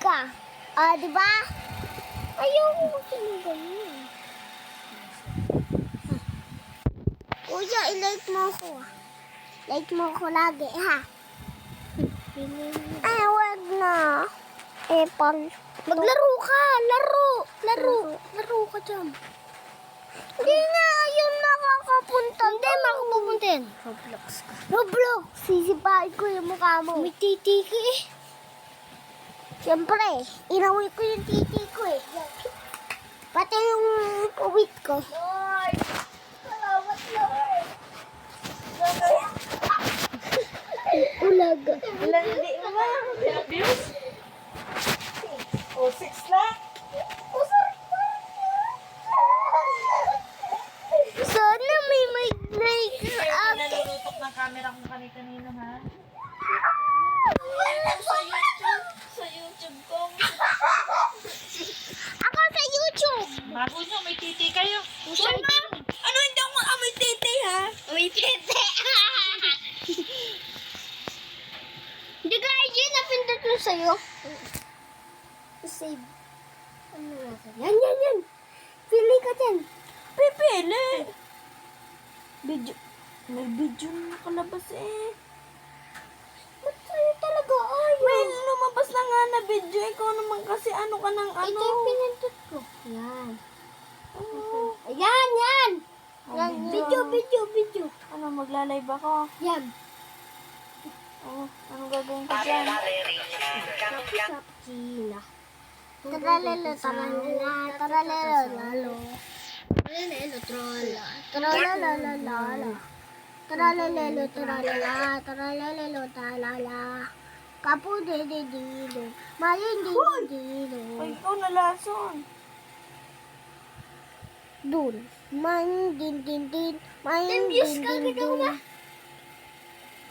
ka. Diba? Ayoko magsinig ganyan. Kuya, i-like mo ako. Like mo ako lagi, ha? Ay, wag na. Maglaro ka. Laro ka dyan. Hindi na, ayun makakapunta. Hindi, makapupuntin. Roblox ka. Roblox! Sisipain ko yung mukha mo. May titiki eh. Siyempre, inaway ko yung titi ko eh. Pati yung puwit ko. Lord! Salamat, Lord! Ulaga. Landi ba? Abuse? O, 6 lang? Sana may mag-like Ikaw up. yung nalulutok ng camera kung kanina ha? Sa YouTube ko. Ako sa YouTube. Bago nyo, may titi kayo. Uy, ma! Ano hindi ako amoy titi ha? May tete. Hindi ka, Ayen, napindot mo sa'yo. Save. Ano natin? Yan. Pili ka dyan. Pipili. Video. May video na nakalabas eh. Ba't sa'yo talaga ayaw? May lumabas na nga na video. Ikaw naman kasi ano ka ng ano. Ito yung pinindot ko. Yan. Oh. Ayan, yan. Yan, Video. Ano, magla-live ako? Yan. Oh, anong gagawin ko dyan? Sapkina. Taralala. Kapu de dilo. Maling dilo. Ay, ikaw nalason. Dun. Man din. Man Views ka, ginawa ba?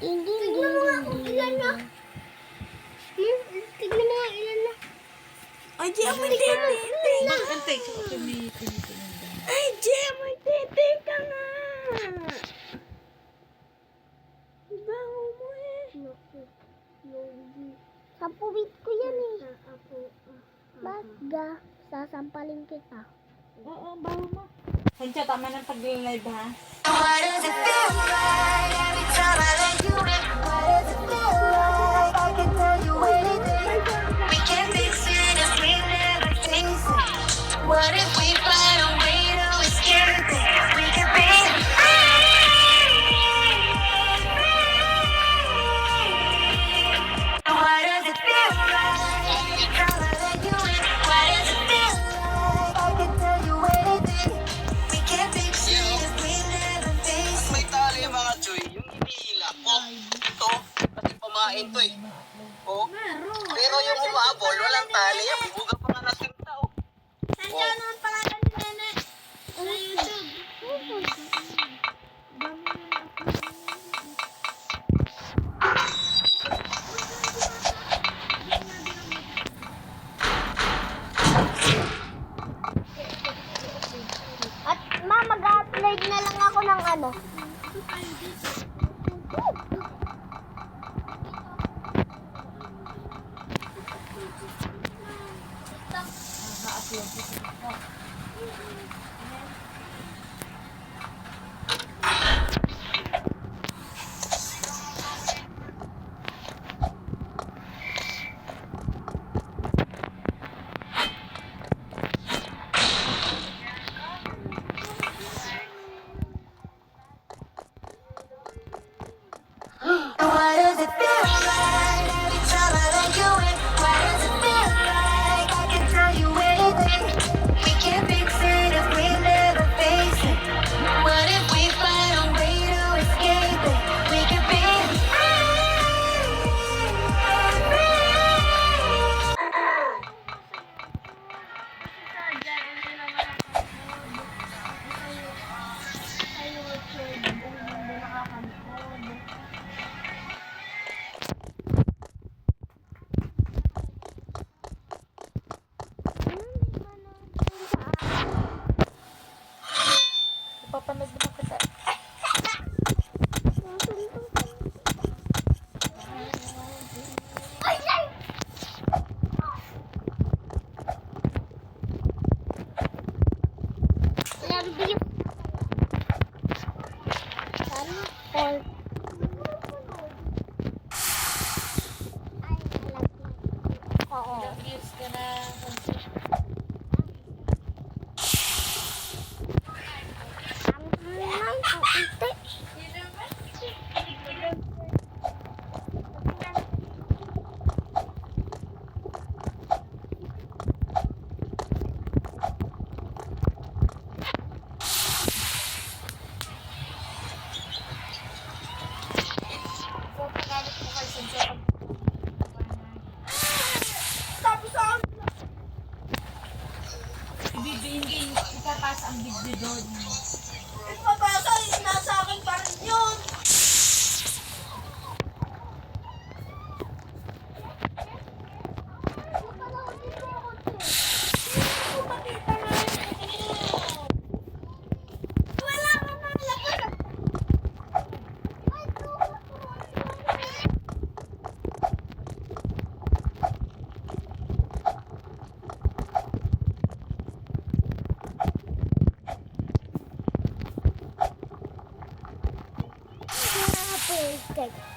Din. Tignan mo nga kung ilan na. Tignan mo nga ilan na. Ay, Jia, may titi. Ay, Jia, may titi ka nga. Baho mo eh. Sa puwit ko yan eh. Baga, sasampalin kita. Oo, baho mo. Hansya, tama ng pag-live ha? Why does it feel right every time I let you in? Why does it feel like I can tell you anything? We can fix it if we never face it. What if we find a way to escape it? We can be Why does it feel right every time I let you in? Why does it feel like I can tell you anything? We can fix it if we never face it. May tali mga Choy, yung iniila ko. Ito, kasi pamain to eh. Oh. Pero yung umabol, walang tali. Yung buga pa nga nasinta oh. Nandiyan naman pala ka ni Nene. Sa YouTube. At ma, mag-upload na lang ako ng ano. Why does it feel like every time I let you in? Why does it feel like I can tell you anything? We can fix it if we Barbie. Ano? Paul. Ay, alam ko. Oo. Views ka na. Ang kaunti. So, paggamit mo kay Sensei. Tapos ang Hindi itatas ang video doon. ipabasa, nasa akin pa rin yun.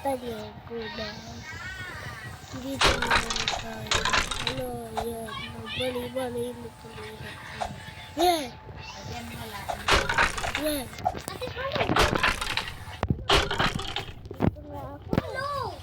Tadi aku dah. Gitu mereka. Hello, ya. Balik. Ya. Ayan wala. Ya. Ate, halo. Halo.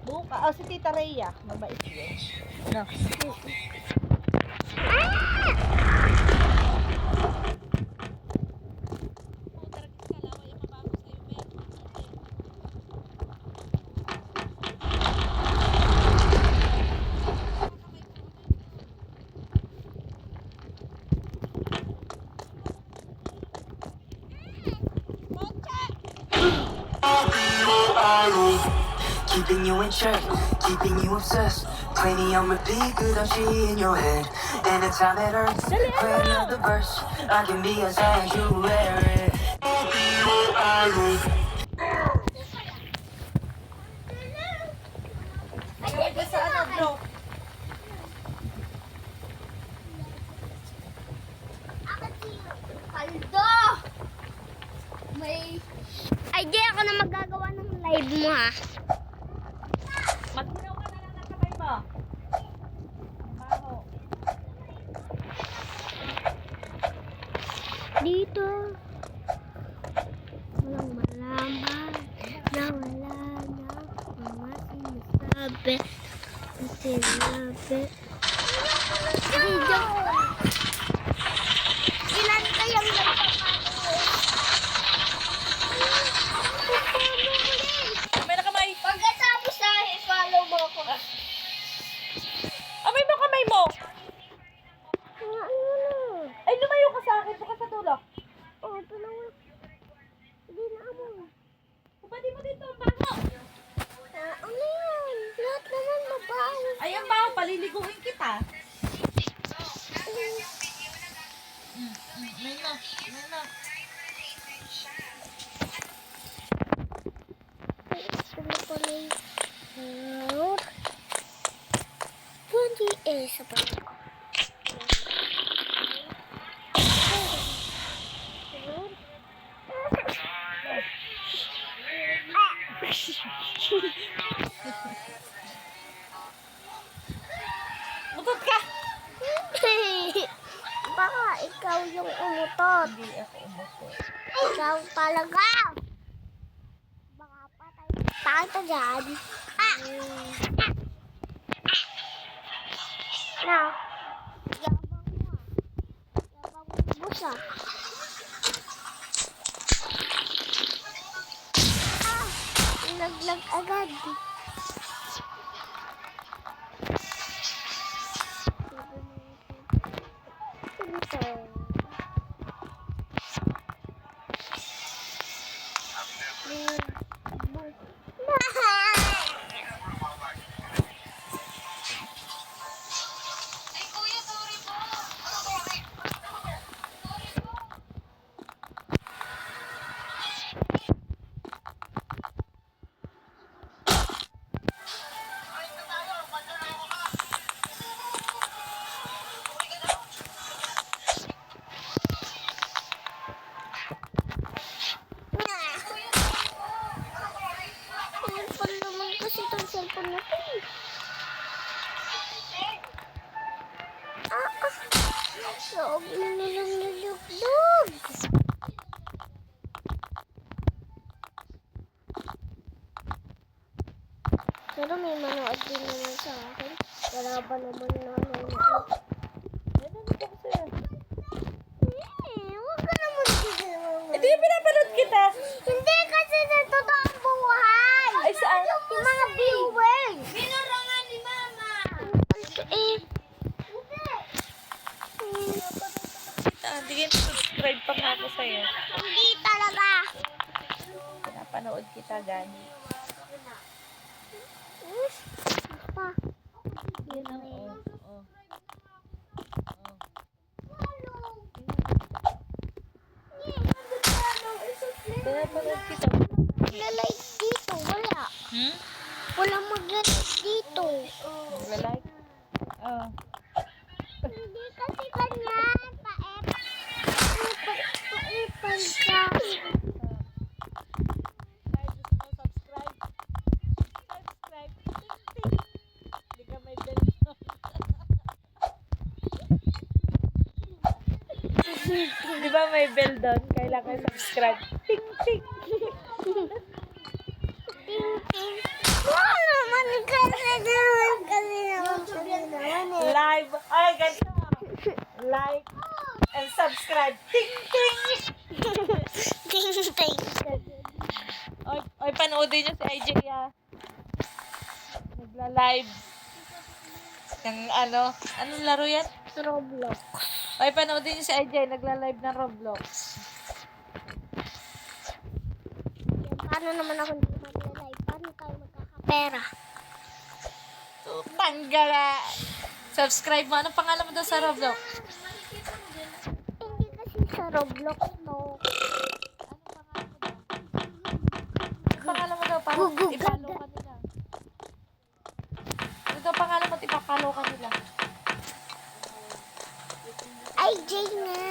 Buka, si Tita Rhea. Mabait yun. Ano? Keeping you in check, keeping you obsessed. Plenty on repeat, good on she in your head. Anytime it hurts, play another verse. I can be as high as you wear it. Pwede sa ano, bro? Paldo! Ay, di ako na magagawa ng live mo, ha? Maghilaw ka na lang ng kamay mo. Baho. Dito. Walang malaman na wala na mga sinasabi. Video. Ilan kayang Kamay na kamay. pagkatapos na, i-follow mo ako. Amay mo kamay mo. Ay, lumayo ka sa akin. Bukas sa dulo. Oh, tuloy. Hindi na ako. Pwede mo dito ang baho. Ano yan? Lahat naman mabaho. Ay, ang baho. Paliliguin kita. May na. Gusto ko na yung 20 sa pala ko. Mutot ka. Baka ikaw yung umutot. Hindi ako umutot. Ikaw talaga. Baka patay tayo dyan. Na. Yabang mo. Yabang mo busa. Naglag agad. Cellphone naman kasi itong cellphone na to eh. Loob na lang nalugdog. Pero may manood din naman sa akin. Wala ba naman nanonood? Huwag ka naman ginagawa. Hindi, pinapanood kita. Hindi kasi sa totoong buhay. Ay, saan? Yung mga viewers. Binurangan ni Mama. Hindi ka subscribe pa nga ako sa'yo. Hindi talaga. Pinapanood kita, Gani. Pa. Yun ang oh. Pinapanood kita. Magla-like dito. Wala. Walang magla-like dito. Like? Oh. Hindi kasi ganyan. Paepal siya. Subscribe. Hindi ka may bell. Di ba may bell doon? Kailangan subscribe. Ting, ting. Wala naman kasi naman eh. Live. Ay, ganito. Like and subscribe. Ting, ting. Ting-ting. Oy, panoodin nyo si IJ, ah. Nagla-live. Ng anong laro yan? Roblox. Oy, panoodin nyo si IJ, nagla-live ng Roblox. Paano naman ako hindi mag-live? Paano tayo magkakapera? Tanggala. Subscribe mo. Anong pangalan mo daw sa Roblox? Hindi kasi sa Roblox to. Anong pangalan mo daw? Para Gugugaga. ipalo ka nila. Ano daw pangalan mo? Ipapalo ka nila. IJ nga.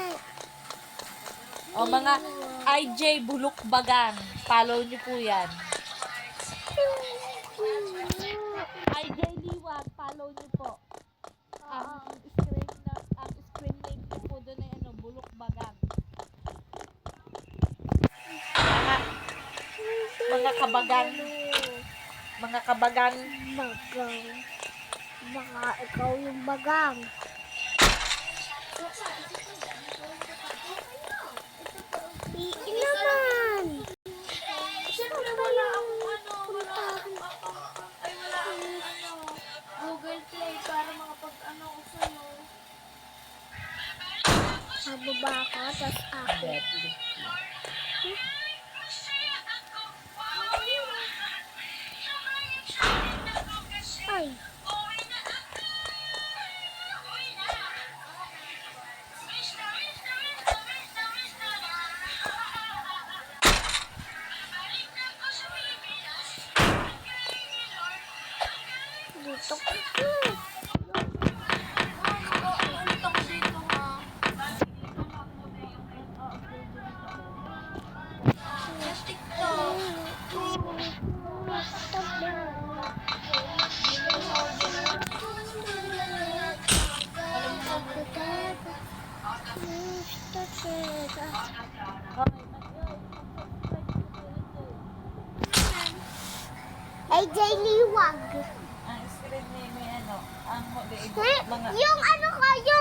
O mga IJ Bulukbagan. Follow nyo po yan. IJ Liwag. Follow nyo po. Ang screen name ko po doon ay Bulukbagan. Mga kabagang. Mga kabagang. Bagang. Baka ikaw yung bagang. Iin naman. Siyempre wala akong Google Play para makapag ko sa'yo. Mababa ka, tas ako. Ay. Dito ko. AJ Liwag. Ang screen name ay ang Yung ano kayo?